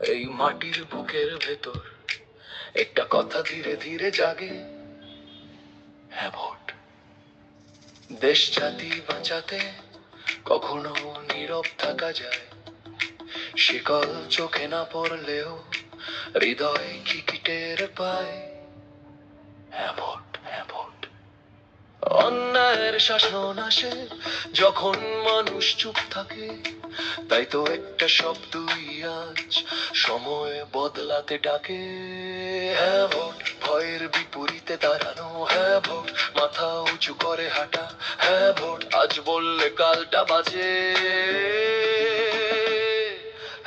এই মাটির বুকের ভেতর একটা কথা ধীরে ধীরে জাগে, হ্যাঁ ভোট। দেশ জাতি বাঁচাতে কখনো নীরব থাকা যায়, শিকল চোখে না পড়লেও হৃদয় কি টের পায়, হ্যাঁ ভোট, হ্যাঁ ভোট। অন্যায়ের শাসন আসে যখন মানুষ চুপ থাকে, তাই তো একটা শব্দই আজ সময় বদলাতে ডাকে, হ্যাঁ ভোট। ভয়ের বিপরীতে দাঁড়ানো, হ্যাঁ ভোট। মাথা উঁচু করে হাঁটা, হ্যাঁ ভোট। আজ বললে কালটা বাজে,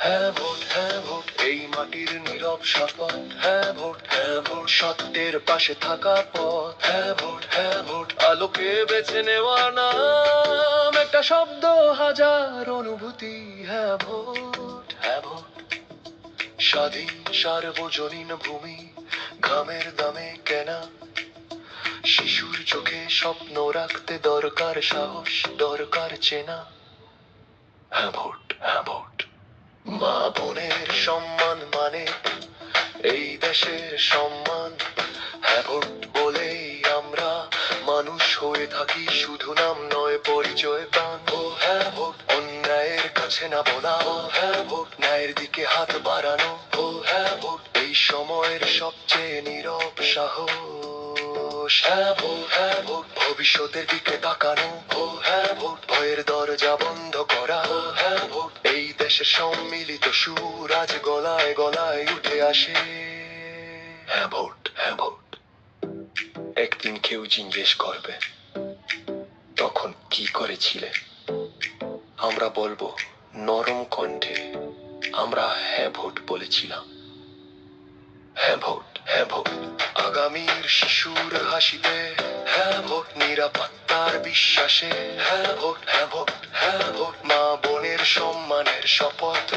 হ্যাঁ ভোট, হ্যাঁ ভোট। এই মাটির নীরব শপথ, হ্যাঁ ভোট, হ্যাঁ ভোট। সত্যের পাশে থাকা পথ, হ্যাঁ ভোট, হ্যাঁ ভোট। আলোকে বেছে নেওয়া নাম, একটা শব্দ হাজার অনুভূতি, হ্যাঁ ভোট, হ্যাঁ ভোট। স্বাধীন সার্বজনীন ভূমি ঘামের দামে কেনা, শিশুর চোখে স্বপ্ন রাখতে দরকার সাহস, দরকার চেনা, হ্যাঁ ভোট, হ্যাঁ ভোট। মা বোনের সম্মান মানে এই দেশের সম্মান, হ্যাঁ ভোট বলেই আমরা মানুষ হয়ে থাকি, শুধু নাম নয় পরিচয় প্রাণ, ও হ্যাঁ ভোট। অন্যায়ের কাছে না বলা, ও হ্যাঁ ভোট। ন্যায়ের দিকে হাত বাড়ানো, ও হ্যাঁ ভোট। এই সময়ের সবচেয়ে নীরব সাহস, হ্যাঁ ভোট, হ্যাঁ ভোট। ভবিষ্যতের দিকে তাকানো, ও হ্যাঁ ভোট। ভয়ের দরজা বন্ধ করা, ও হ্যাঁ ভোট। এই দেশের সম্মিলিত সুর আজ গলায় গলায় উঠে আসে, হ্যাঁ ভোট, হ্যাঁ ভোট। একদিন কেউ জিজ্ঞেস করবে তখন কি করেছিলে, আমরা বলবো নরম কণ্ঠে আমরা হ্যাঁ ভোট বলেছিলাম, হ্যাঁ ভোট, হ্যাঁ ভোট। আগামীর শিশুর হাসিতে, হ্যাঁ ভোট। নিরাপত্তার বিশ্বাসে, হ্যাঁ ভোট, হ্যাঁ ভোট, হ্যাঁ ভোট। মা বোনের সম্মানের শপথ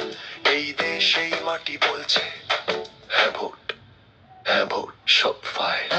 এই দেশ এই মাটি বলছে, হ্যাঁ ভোট, হ্যাঁ ভোট। সব ফাইল